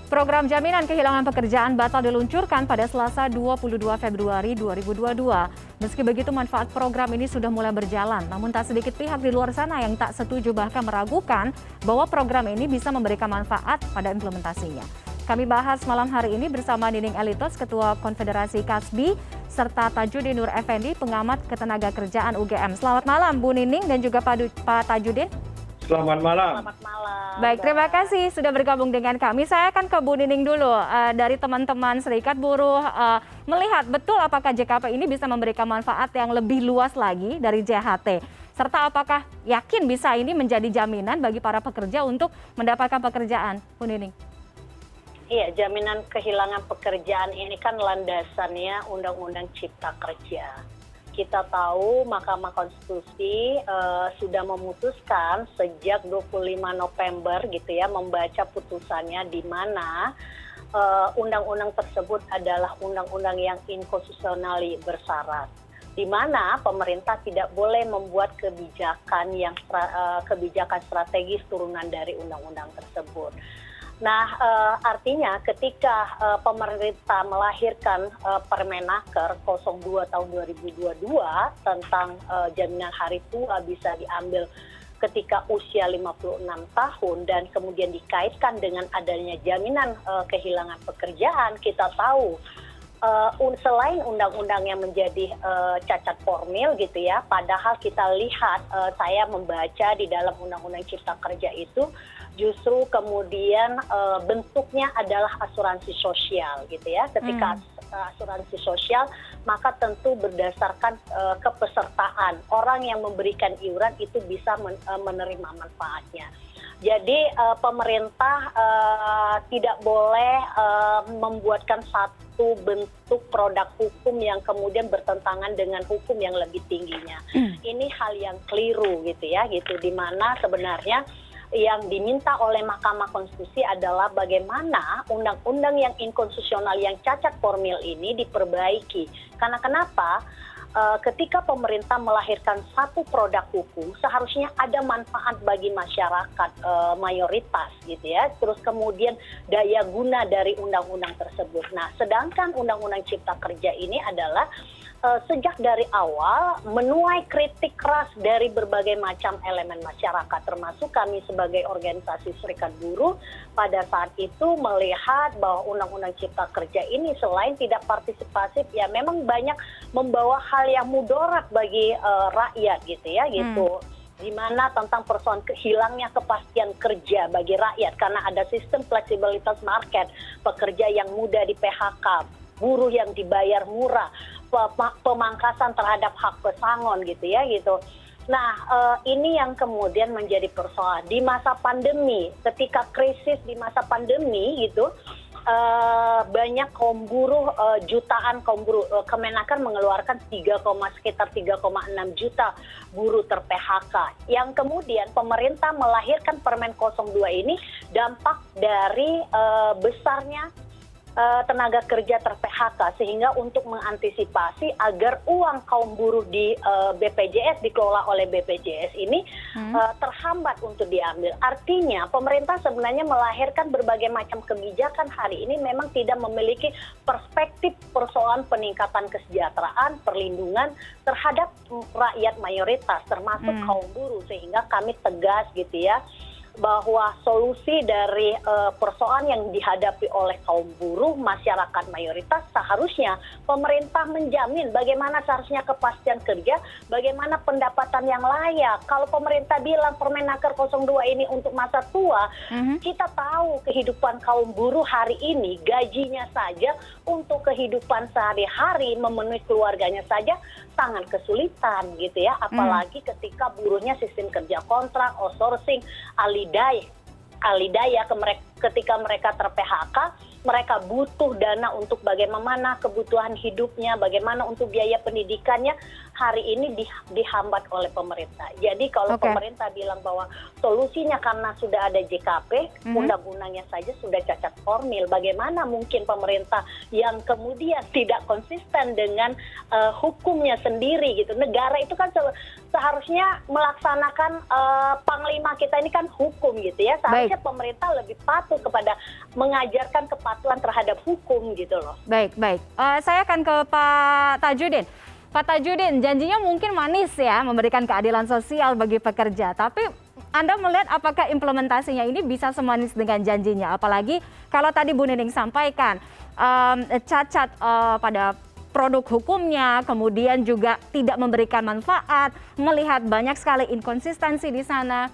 Program jaminan kehilangan pekerjaan batal diluncurkan pada Selasa 22 Februari 2022. Meski begitu, manfaat program ini sudah mulai berjalan. Namun tak sedikit pihak di luar sana yang tak setuju bahkan meragukan bahwa program ini bisa memberikan manfaat pada implementasinya. Kami bahas malam hari ini bersama Nining Elitos, Ketua Konfederasi Kasbi, serta Tajudin Nur Effendi, Pengamat Ketenagakerjaan UGM. Selamat malam Bu Nining dan juga Pak Tajudin. Selamat malam. Selamat malam. Baik, terima kasih sudah bergabung dengan kami. Saya akan ke Bu Nining dulu. Dari teman-teman Serikat Buruh, melihat betul apakah JKP ini bisa memberikan manfaat yang lebih luas lagi dari JHT? Serta apakah yakin bisa ini menjadi jaminan bagi para pekerja untuk mendapatkan pekerjaan, Bu Nining? Iya, jaminan kehilangan pekerjaan ini kan landasannya Undang-Undang Cipta Kerja. Kita tahu Mahkamah Konstitusi sudah memutuskan sejak 25 November gitu ya, membaca putusannya di mana undang-undang tersebut adalah undang-undang yang inkonstitusional bersyarat, di mana pemerintah tidak boleh membuat kebijakan strategis turunan dari undang-undang tersebut. Nah, artinya ketika pemerintah melahirkan Permenaker 02 tahun 2022 tentang jaminan hari tua bisa diambil ketika usia 56 tahun dan kemudian dikaitkan dengan adanya jaminan kehilangan pekerjaan, kita tahu selain undang-undang yang menjadi cacat formil gitu ya, padahal kita lihat saya membaca di dalam Undang-Undang Cipta Kerja itu justru kemudian bentuknya adalah asuransi sosial gitu ya. Ketika asuransi sosial maka tentu berdasarkan kepesertaan orang yang memberikan iuran itu bisa menerima manfaatnya. Jadi pemerintah tidak boleh membuatkan satu bentuk produk hukum yang kemudian bertentangan dengan hukum yang lebih tingginya. Ini hal yang keliru gitu ya, gitu, di mana sebenarnya yang diminta oleh Mahkamah Konstitusi adalah bagaimana undang-undang yang inkonstitusional yang cacat formil ini diperbaiki. Karena kenapa? Ketika pemerintah melahirkan satu produk hukum, seharusnya ada manfaat bagi masyarakat mayoritas gitu ya. Terus kemudian daya guna dari undang-undang tersebut. Nah, sedangkan Undang-Undang Cipta Kerja ini adalah sejak dari awal menuai kritik keras dari berbagai macam elemen masyarakat, termasuk kami sebagai organisasi Serikat Buruh pada saat itu melihat bahwa Undang-Undang Cipta Kerja ini selain tidak partisipatif ya memang banyak membawa hal yang mudarat bagi rakyat gitu ya gitu. Di mana tentang persoalan hilangnya kepastian kerja bagi rakyat karena ada sistem fleksibilitas market, pekerja yang mudah di PHK, buruh yang dibayar murah, pemangkasan terhadap hak pesangon gitu ya gitu. Nah, ini yang kemudian menjadi persoalan di masa pandemi. Ketika krisis di masa pandemi gitu, banyak kaum buruh, jutaan kaum buruh, Kemenaker mengeluarkan sekitar 3,6 juta buruh ter-PHK. Yang kemudian pemerintah melahirkan Permen 02 ini dampak dari besarnya tenaga kerja ter-PHK, sehingga untuk mengantisipasi agar uang kaum buruh di BPJS dikelola oleh BPJS ini terhambat untuk diambil. Artinya pemerintah sebenarnya melahirkan berbagai macam kebijakan hari ini memang tidak memiliki perspektif persoalan peningkatan kesejahteraan, perlindungan terhadap rakyat mayoritas termasuk kaum buruh, sehingga kami tegas gitu ya bahwa solusi dari persoalan yang dihadapi oleh kaum buruh, masyarakat mayoritas, seharusnya pemerintah menjamin bagaimana seharusnya kepastian kerja, bagaimana pendapatan yang layak. Kalau pemerintah bilang Permenaker 02 ini untuk masa tua, kita tahu kehidupan kaum buruh hari ini, gajinya saja untuk kehidupan sehari-hari, memenuhi keluarganya saja sangat kesulitan gitu ya, apalagi ketika buruhnya sistem kerja kontrak, outsourcing, alidaya ketika mereka ter-PHK, mereka butuh dana untuk bagaimana kebutuhan hidupnya, bagaimana untuk biaya pendidikannya, hari ini dihambat oleh pemerintah. Jadi kalau pemerintah bilang bahwa solusinya karena sudah ada JKP, undang-undangnya saja sudah cacat formil, bagaimana mungkin pemerintah yang kemudian tidak konsisten dengan hukumnya sendiri gitu. Negara itu kan seharusnya melaksanakan panglima kita ini kan hukum gitu ya. Seharusnya pemerintah lebih patuh kepada mengajarkan kepatuhan terhadap hukum gitu loh. Baik. Saya akan ke Pak Tajudin. Pak Tajudin, janjinya mungkin manis ya, memberikan keadilan sosial bagi pekerja. Tapi Anda melihat apakah implementasinya ini bisa semanis dengan janjinya? Apalagi kalau tadi Bu Nining sampaikan cacat pada produk hukumnya, kemudian juga tidak memberikan manfaat, melihat banyak sekali inkonsistensi di sana.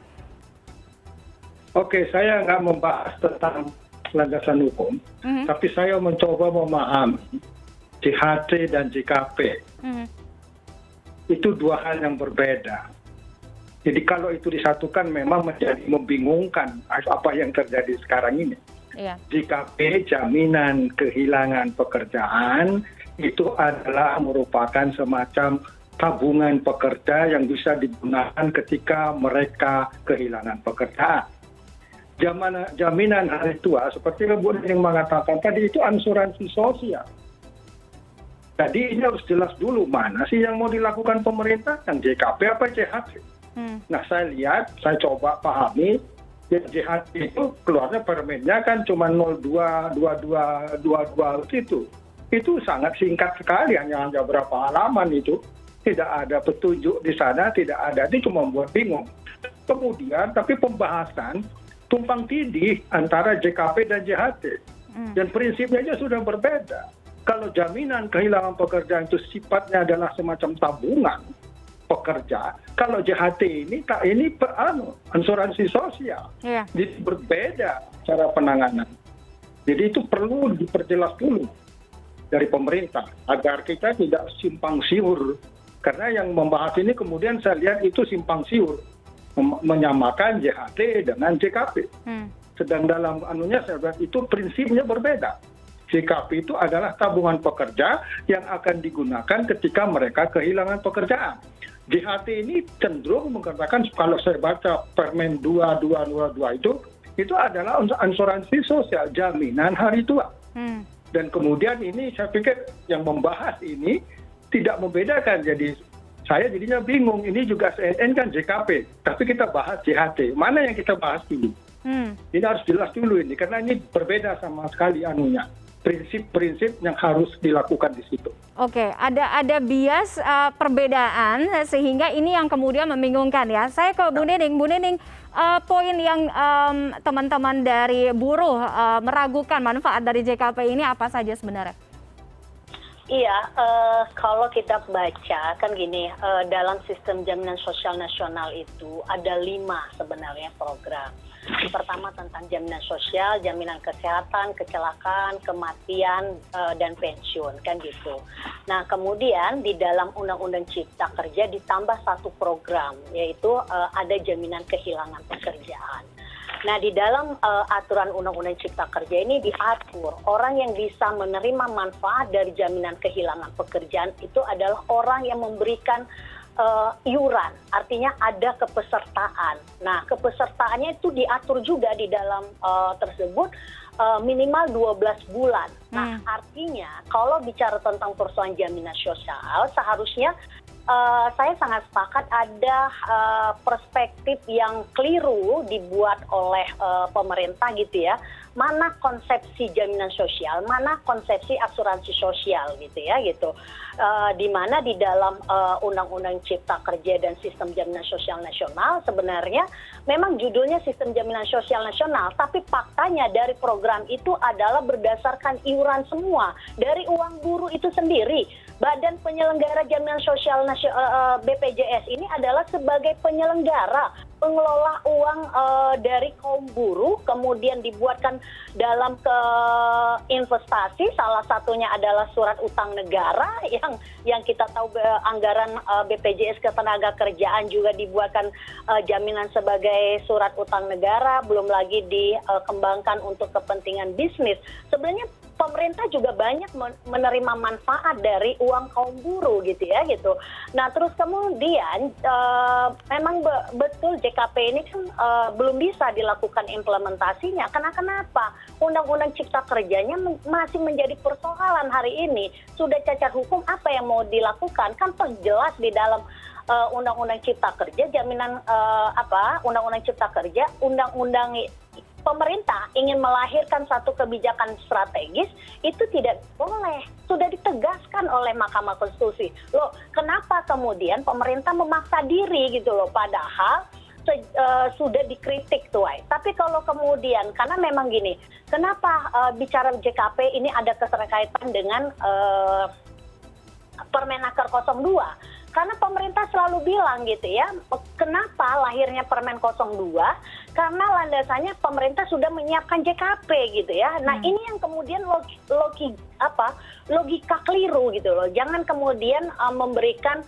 Oke, saya nggak membahas tentang landasan hukum, tapi saya mencoba memahami JHT dan JKP. Itu dua hal yang berbeda. Jadi kalau itu disatukan memang menjadi membingungkan apa yang terjadi sekarang ini. Iya. JKP, jaminan kehilangan pekerjaan, itu adalah merupakan semacam tabungan pekerja yang bisa digunakan ketika mereka kehilangan pekerjaan. Jaminan hari tua, seperti Bu Nining mengatakan tadi, itu asuransi sosial. Jadi ini harus jelas dulu mana sih yang mau dilakukan pemerintah, yang JKP apa JHT. Nah saya lihat, saya coba pahami, yang JHT itu keluarnya permennya kan cuma 022222 gitu. Itu sangat singkat sekali, hanya berapa halaman itu. Tidak ada petunjuk di sana, tidak ada, itu cuma membuat bingung. Kemudian tapi pembahasan tumpang tindih antara JKP dan JHT. Dan prinsipnya aja sudah berbeda. Kalau jaminan kehilangan pekerjaan itu sifatnya adalah semacam tabungan pekerja, kalau JHT ini asuransi sosial. Yeah. Jadi berbeda cara penanganan. Jadi itu perlu diperjelas dulu dari pemerintah agar kita tidak simpang siur. Karena yang membahas ini kemudian saya lihat itu simpang siur, menyamakan JHT dengan JKP. Sedang dalam saya lihat itu prinsipnya berbeda. JKP itu adalah tabungan pekerja yang akan digunakan ketika mereka kehilangan pekerjaan. JHT ini cenderung mengatakan, kalau saya baca Permen 2222 itu adalah asuransi sosial, jaminan hari tua. Dan kemudian ini saya pikir yang membahas ini tidak membedakan, jadi saya jadinya bingung, ini juga CNN kan JKP, tapi kita bahas JHT, mana yang kita bahas dulu? Ini harus jelas dulu ini, karena ini berbeda sama sekali prinsip-prinsip yang harus dilakukan di situ. Oke, ada bias perbedaan sehingga ini yang kemudian membingungkan ya. Saya ke Bu Nining. Bu Nining, poin yang teman-teman dari buruh meragukan manfaat dari JKP ini apa saja sebenarnya? Iya, kalau kita baca kan gini, dalam sistem jaminan sosial nasional itu ada 5 sebenarnya program. Yang pertama tentang jaminan sosial, jaminan kesehatan, kecelakaan, kematian, dan pensiun, kan gitu. Nah, kemudian di dalam Undang-Undang Cipta Kerja ditambah 1 program, yaitu ada jaminan kehilangan pekerjaan. Nah, di dalam aturan Undang-Undang Cipta Kerja ini diatur orang yang bisa menerima manfaat dari jaminan kehilangan pekerjaan itu adalah orang yang memberikan iuran, artinya ada kepesertaan. Nah, kepesertaannya itu diatur juga di dalam tersebut minimal 12 bulan. Nah, artinya kalau bicara tentang persoalan jaminan sosial, seharusnya saya sangat sepakat ada perspektif yang keliru dibuat oleh pemerintah gitu ya. Mana konsepsi jaminan sosial, mana konsepsi asuransi sosial gitu ya gitu. Di mana di dalam Undang-Undang Cipta Kerja dan Sistem Jaminan Sosial Nasional sebenarnya memang judulnya Sistem Jaminan Sosial Nasional, tapi faktanya dari program itu adalah berdasarkan iuran semua dari uang buruh itu sendiri. Badan Penyelenggara Jaminan Sosial BPJS ini adalah sebagai penyelenggara, pengelola uang dari kaum buruh, kemudian dibuatkan dalam investasi, salah satunya adalah surat utang negara yang kita tahu anggaran BPJS Ketenagakerjaan juga dibuatkan jaminan sebagai surat utang negara, belum lagi dikembangkan untuk kepentingan bisnis. Sebenarnya pemerintah juga banyak menerima manfaat dari uang kaum buruh gitu ya gitu. Nah terus kemudian memang betul JKP ini kan belum bisa dilakukan implementasinya. Kenapa? Undang-Undang Cipta Kerjanya masih menjadi persoalan hari ini. Sudah cacat hukum, apa yang mau dilakukan? Kan jelas di dalam Undang-Undang Cipta Kerja, Undang-Undang Cipta Kerja, undang-undang pemerintah ingin melahirkan satu kebijakan strategis, itu tidak boleh. Sudah ditegaskan oleh Mahkamah Konstitusi. Loh, kenapa kemudian pemerintah memaksa diri gitu loh, padahal sudah dikritik tuh. Tapi kalau kemudian, karena memang gini, kenapa bicara JKP ini ada keterkaitan dengan Permenaker 02? Karena pemerintah selalu bilang gitu ya, kenapa lahirnya Permen 02? Karena landasannya pemerintah sudah menyiapkan JKP gitu ya. Nah ini yang kemudian logika keliru gitu loh. Jangan kemudian memberikan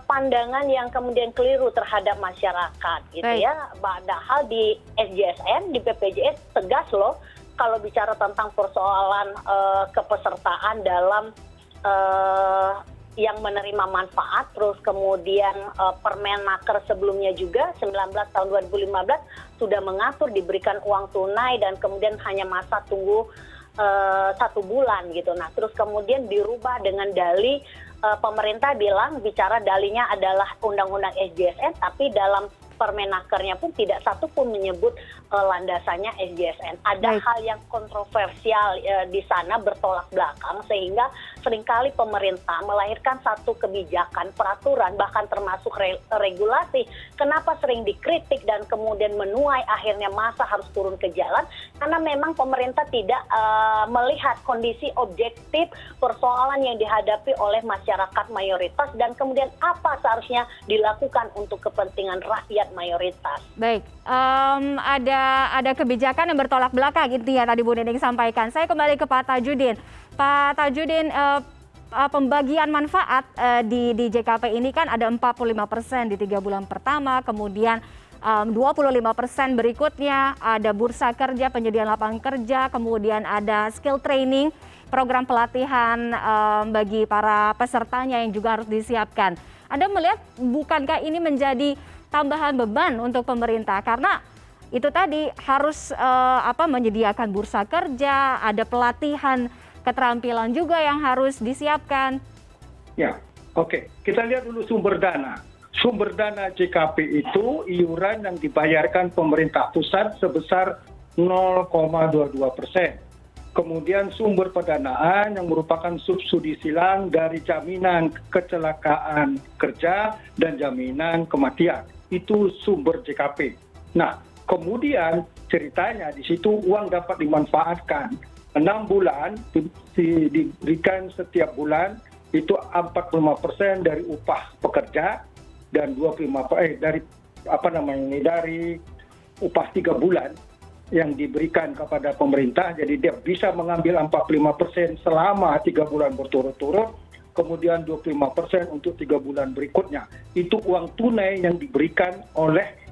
pandangan yang kemudian keliru terhadap masyarakat gitu ya. Padahal di SJSN, di BPJS tegas loh kalau bicara tentang persoalan kepesertaan dalam yang menerima manfaat, terus kemudian Permenaker sebelumnya juga 19 tahun 2015 sudah mengatur diberikan uang tunai dan kemudian hanya masa tunggu 1 bulan gitu. Nah terus kemudian dirubah dengan dalih, pemerintah bilang bicara dalihnya adalah Undang-Undang SJSN, tapi dalam Permenakernya pun tidak satu pun menyebut landasannya SJSN. Ada hal yang kontroversial di sana bertolak belakang, sehingga seringkali pemerintah melahirkan satu kebijakan, peraturan, bahkan termasuk regulasi. Kenapa sering dikritik dan kemudian menuai akhirnya massa harus turun ke jalan? Karena memang pemerintah tidak melihat kondisi objektif persoalan yang dihadapi oleh masyarakat mayoritas dan kemudian apa seharusnya dilakukan untuk kepentingan rakyat mayoritas. Baik, ada kebijakan yang bertolak belakang gitu ya tadi Bu Nining sampaikan. Saya kembali ke Pak Tajudin. Pak Tajudin, pembagian manfaat di JKP ini kan ada 45% di 3 bulan pertama, kemudian 25% berikutnya ada bursa kerja, penyediaan lapangan kerja, kemudian ada skill training, program pelatihan bagi para pesertanya yang juga harus disiapkan. Anda melihat bukankah ini menjadi tambahan beban untuk pemerintah karena itu tadi harus menyediakan bursa kerja, ada pelatihan keterampilan juga yang harus disiapkan. Ya, oke. Kita lihat dulu sumber dana. Sumber dana JKP itu iuran yang dibayarkan pemerintah pusat sebesar 0,22%. Kemudian sumber pendanaan yang merupakan subsidi silang dari jaminan kecelakaan kerja dan jaminan kematian. Itu sumber JKP. Nah, kemudian ceritanya di situ uang dapat dimanfaatkan 6 bulan diberikan setiap bulan itu 45% dari upah pekerja dan 25% dari upah 3 bulan yang diberikan kepada pemerintah. Jadi dia bisa mengambil 45% selama 3 bulan berturut-turut, kemudian 25% untuk 3 bulan berikutnya. Itu uang tunai yang diberikan oleh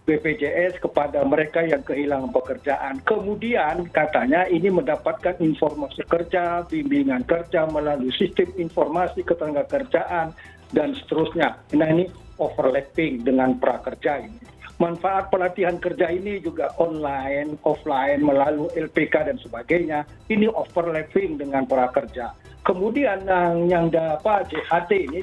BPJS kepada mereka yang kehilangan pekerjaan. Kemudian katanya ini mendapatkan informasi kerja, bimbingan kerja melalui sistem informasi ketenagakerjaan dan seterusnya. Nah ini overlapping dengan prakerja ini. Manfaat pelatihan kerja ini juga online, offline, melalui LPK dan sebagainya. Ini overlapping dengan prakerja. Kemudian yang dapat JHT ini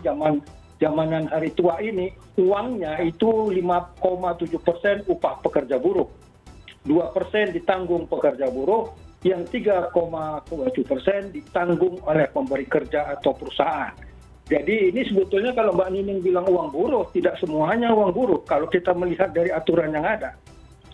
zamanan hari tua ini, uangnya itu 5,7% upah pekerja buruh. 2% ditanggung pekerja buruh, yang 3,7% ditanggung oleh pemberi kerja atau perusahaan. Jadi ini sebetulnya kalau Mbak Nining bilang uang buruh, tidak semuanya uang buruh kalau kita melihat dari aturan yang ada.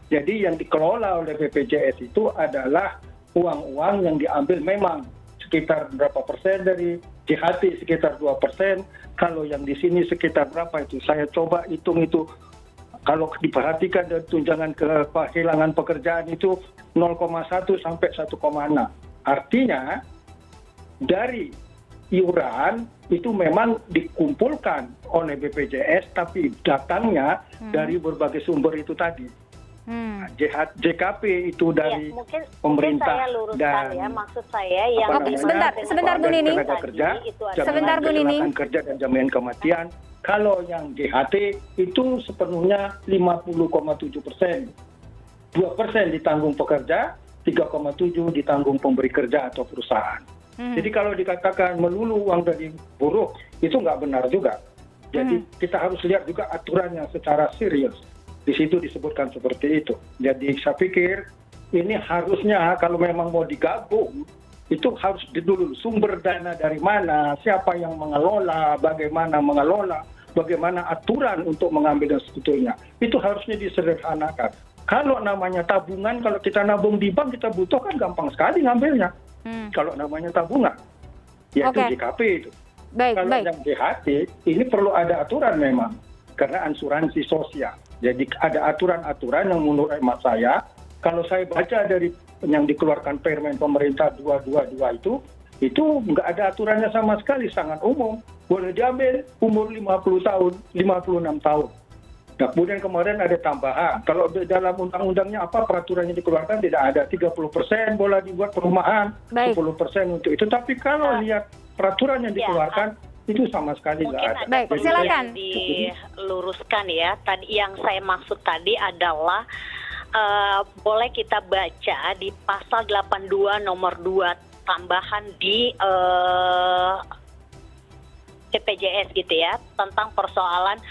Jadi yang dikelola oleh BPJS itu adalah uang-uang yang diambil memang sekitar berapa persen dari JHT, sekitar 2%. Kalau yang di sini sekitar berapa itu? Saya coba hitung itu. Kalau diperhatikan dari tunjangan kehilangan pekerjaan itu 0,1 sampai 1,6. Artinya dari iuran itu memang dikumpulkan oleh BPJS, tapi datangnya dari berbagai sumber itu tadi. JKP itu dari pemerintah saya luruskan dan ya, maksud saya yang sebentar Bu Nining. Sebentar Bu Nining. Kerja dan jaminan kematian. Kalau yang JHT itu sepenuhnya 50,7%. 2% ditanggung pekerja, 3,7% ditanggung pemberi kerja atau perusahaan. Jadi kalau dikatakan melulu uang dari buruh, itu nggak benar juga. Jadi kita harus lihat juga aturannya secara serius. Di situ disebutkan seperti itu. Jadi saya pikir ini harusnya kalau memang mau digabung, itu harus dulu sumber dana dari mana, siapa yang mengelola, bagaimana aturan untuk mengambil dan sebetulnya. Itu harusnya disederhanakan. Kalau namanya tabungan, kalau kita nabung di bank, kita butuh kan gampang sekali ngambilnya. Kalau namanya tabungan, yaitu JKP itu. Kalau yang JHT, ini perlu ada aturan memang, karena asuransi sosial. Jadi ada aturan-aturan yang menurut hemat saya, kalau saya baca dari yang dikeluarkan Permen pemerintah 222 itu nggak ada aturannya sama sekali, sangat umum. Boleh diambil umur 50 tahun, 56 tahun. Nah, kemudian kemarin ada tambahan. Kalau dalam undang-undangnya peraturannya dikeluarkan tidak ada 30% boleh dibuat perumahan, 10% untuk itu. Tapi kalau lihat peraturan yang dikeluarkan, itu sama sekali nggak ada. Baik, silakan diluruskan ya. Tadi yang saya maksud tadi adalah boleh kita baca di pasal 82 nomor 2 tambahan di BPJS gitu ya, tentang persoalan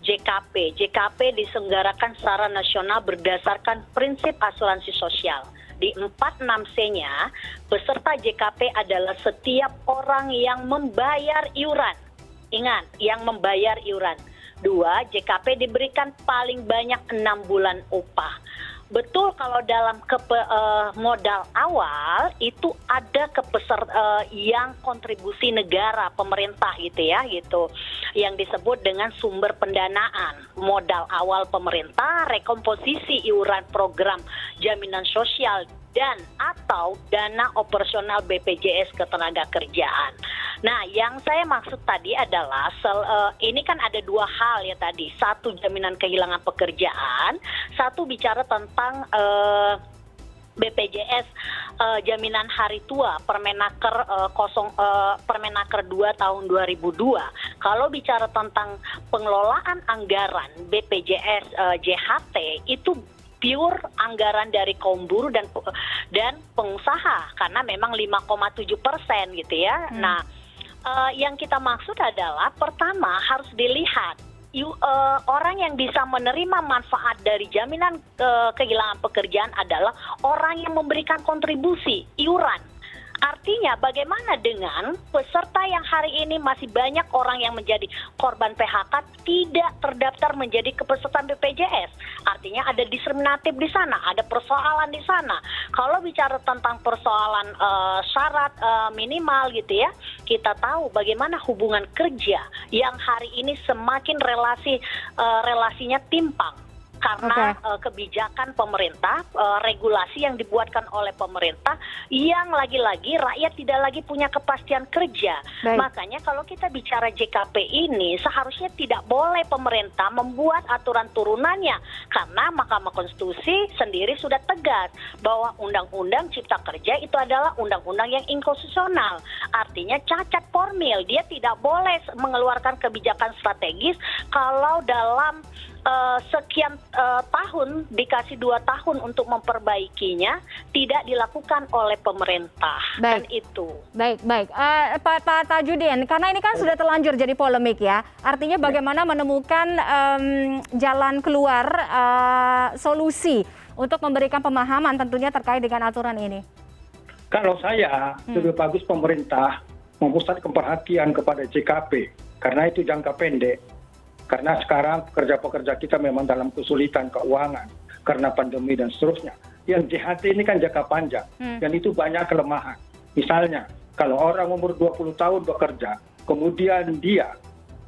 JKP. JKP diselenggarakan secara nasional berdasarkan prinsip asuransi sosial. Di 46C-nya, peserta JKP adalah setiap orang yang membayar iuran. Ingat, yang membayar iuran. 2, JKP diberikan paling banyak 6 bulan upah. Betul, kalau dalam modal awal itu ada yang kontribusi negara, pemerintah gitu ya, gitu, yang disebut dengan sumber pendanaan. Modal awal pemerintah, rekomposisi iuran program jaminan sosial dan atau dana operasional BPJS Ketenagakerjaan. Nah, yang saya maksud tadi adalah ini kan ada 2 hal ya tadi. 1 jaminan kehilangan pekerjaan, 1 bicara tentang BPJS jaminan hari tua Permenaker Permenaker 2 tahun 2002. Kalau bicara tentang pengelolaan anggaran BPJS JHT itu pure anggaran dari kaum buruh dan pengusaha, karena memang 5,7% gitu ya. Nah, yang kita maksud adalah pertama harus dilihat orang yang bisa menerima manfaat dari jaminan kehilangan pekerjaan adalah orang yang memberikan kontribusi iuran. Artinya bagaimana dengan peserta yang hari ini masih banyak orang yang menjadi korban PHK tidak terdaftar menjadi kepesertaan BPJS. Artinya ada diskriminatif di sana, ada persoalan di sana. Kalau bicara tentang persoalan syarat minimal gitu ya, kita tahu bagaimana hubungan kerja yang hari ini semakin relasinya timpang. Karena kebijakan pemerintah, regulasi yang dibuatkan oleh pemerintah yang lagi-lagi rakyat tidak lagi punya kepastian kerja. Makanya kalau kita bicara JKP ini seharusnya tidak boleh pemerintah membuat aturan turunannya, karena Mahkamah Konstitusi sendiri sudah tegas bahwa Undang-Undang Cipta Kerja itu adalah undang-undang yang inkonstitusional. Artinya cacat formil, dia tidak boleh mengeluarkan kebijakan strategis kalau dalam sekian tahun dikasih 2 tahun untuk memperbaikinya tidak dilakukan oleh pemerintah. Kan itu. Baik. Pak Tajudin, karena ini kan sudah terlanjur jadi polemik ya. Artinya bagaimana menemukan jalan keluar solusi untuk memberikan pemahaman tentunya terkait dengan aturan ini. Kalau saya lebih bagus pemerintah memusatkan perhatian kepada JKP karena itu jangka pendek. Karena sekarang pekerja-pekerja kita memang dalam kesulitan keuangan karena pandemi dan seterusnya. Yang JHT ini kan jangka panjang dan itu banyak kelemahan. Misalnya, kalau orang umur 20 tahun bekerja, kemudian dia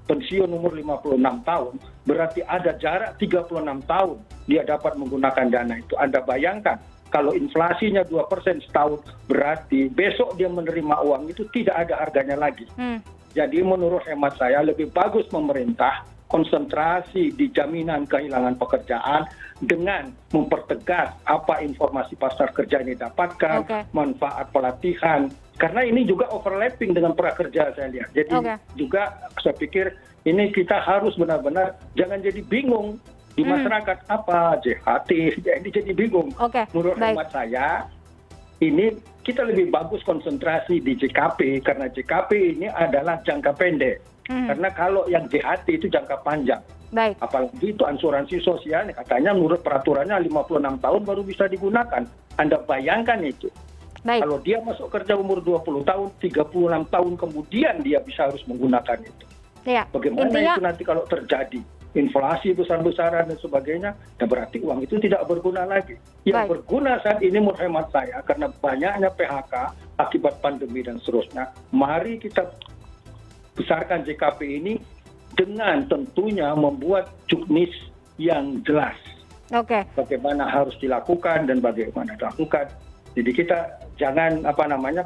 pensiun umur 56 tahun, berarti ada jarak 36 tahun dia dapat menggunakan dana itu. Anda bayangkan, kalau inflasinya 2% setahun, berarti besok dia menerima uang itu tidak ada harganya lagi. Jadi menurut hemat saya lebih bagus pemerintah konsentrasi di jaminan kehilangan pekerjaan dengan mempertegas apa informasi pasar kerja ini dapatkan, manfaat pelatihan. Karena ini juga overlapping dengan prakerja saya lihat. Jadi juga saya pikir ini kita harus benar-benar jangan jadi bingung di masyarakat apa JHT, jadi bingung. Menurut hemat saya ini kita lebih bagus konsentrasi di JKP karena JKP ini adalah jangka pendek. Karena kalau yang JHT itu jangka panjang. Baik. Apalagi itu asuransi sosial, katanya menurut peraturannya 56 tahun baru bisa digunakan. Anda bayangkan itu. Baik. Kalau dia masuk kerja umur 20 tahun, 36 tahun kemudian dia bisa harus menggunakan itu. Ya. Bagaimana itu nanti kalau terjadi inflasi besar-besaran dan sebagainya, ya berarti uang itu tidak berguna lagi. Yang berguna saat ini menurut hemat saya, karena banyaknya PHK akibat pandemi dan seterusnya, mari kita besarkan JKP ini dengan tentunya membuat juknis yang jelas. Oke. Bagaimana harus dilakukan dan bagaimana dilakukan. Jadi kita jangan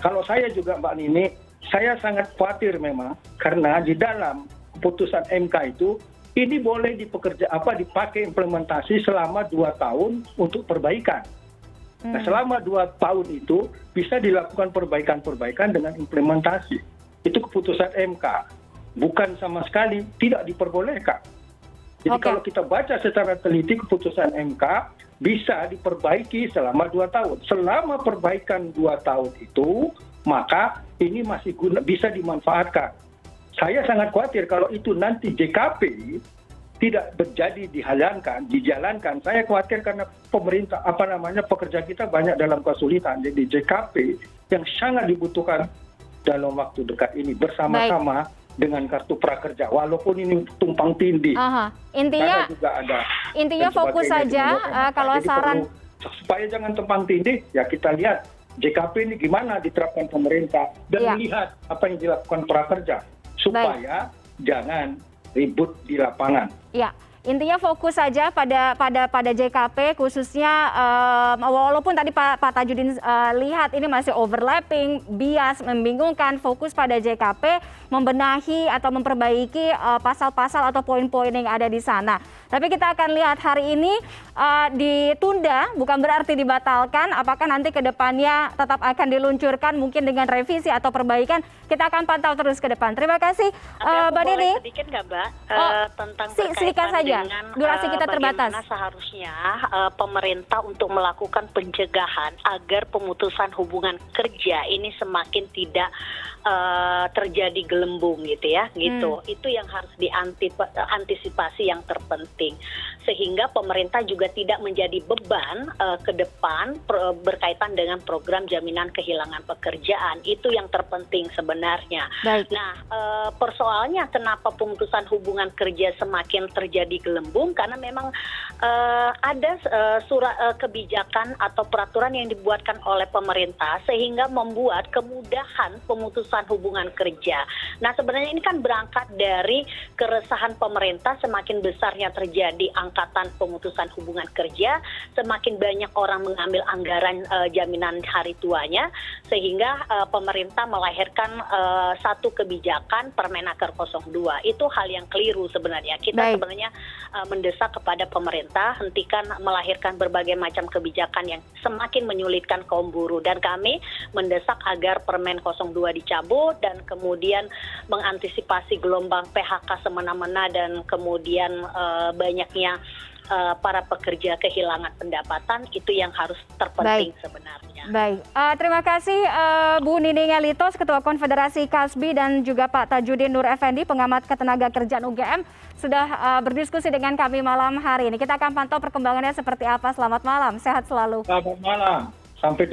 kalau saya juga Mbak Nini, saya sangat khawatir memang karena di dalam keputusan MK itu ini boleh dipakai implementasi selama 2 tahun untuk perbaikan. Nah, selama 2 tahun itu bisa dilakukan perbaikan-perbaikan dengan implementasi. Itu keputusan MK. Bukan sama sekali tidak diperbolehkan. Jadi kalau kita baca secara teliti keputusan MK, bisa diperbaiki selama 2 tahun. Selama perbaikan 2 tahun itu, maka ini masih bisa dimanfaatkan. Saya sangat khawatir kalau itu nanti JKP tidak menjadi dijalankan. Saya khawatir karena pemerintah, pekerja kita banyak dalam kesulitan. Jadi JKP yang sangat dibutuhkan dalam waktu dekat ini bersama-sama dengan kartu prakerja, walaupun ini tumpang tindih. Intinya juga ada. Intinya fokus saja kalau saran supaya jangan tumpang tindih, ya kita lihat JKP ini gimana diterapkan pemerintah dan melihat apa yang dilakukan prakerja supaya jangan ribut di lapangan. Ya. Intinya fokus saja pada JKP khususnya walaupun tadi Pak Tajudin lihat ini masih overlapping, bias, membingungkan, fokus pada JKP membenahi atau memperbaiki pasal-pasal atau poin-poin yang ada di sana. Tapi kita akan lihat hari ini ditunda bukan berarti dibatalkan, apakah nanti ke depannya tetap akan diluncurkan mungkin dengan revisi atau perbaikan, kita akan pantau terus ke depan. Terima kasih Mbak Nini. Sedikit nggak Mbak tentang singkat saja. Dengan durasi kita terbatas. Bagaimana seharusnya pemerintah untuk melakukan pencegahan agar pemutusan hubungan kerja ini semakin tidak terjadi gelembung gitu ya, gitu. Itu yang harus diantisipasi yang terpenting, sehingga pemerintah juga tidak menjadi beban ke depan berkaitan dengan program jaminan kehilangan pekerjaan. Itu yang terpenting sebenarnya. Baik. Nah, persoalannya kenapa pemutusan hubungan kerja semakin terjadi gelembung, karena memang ada surat kebijakan atau peraturan yang dibuatkan oleh pemerintah sehingga membuat kemudahan pemutusan hubungan kerja. Nah, sebenarnya ini kan berangkat dari keresahan pemerintah semakin besarnya terjadi angkatan pemutusan hubungan kerja, semakin banyak orang mengambil anggaran jaminan hari tuanya, sehingga pemerintah melahirkan satu kebijakan Permenaker 02. Itu hal yang keliru sebenarnya. Kita sebenarnya mendesak kepada pemerintah hentikan melahirkan berbagai macam kebijakan yang semakin menyulitkan kaum buruh, dan kami mendesak agar Permen 02 dicabut dan kemudian mengantisipasi gelombang PHK semena-mena dan kemudian banyaknya para pekerja kehilangan pendapatan. Itu yang harus terpenting sebenarnya. Baik, terima kasih Bu Nining Elitos, Ketua Konfederasi Kasbi, dan juga Pak Tajudin Nur Effendi, pengamat ketenagakerjaan UGM, sudah berdiskusi dengan kami malam hari ini. Kita akan pantau perkembangannya seperti apa. Selamat malam, sehat selalu. Selamat malam, sampai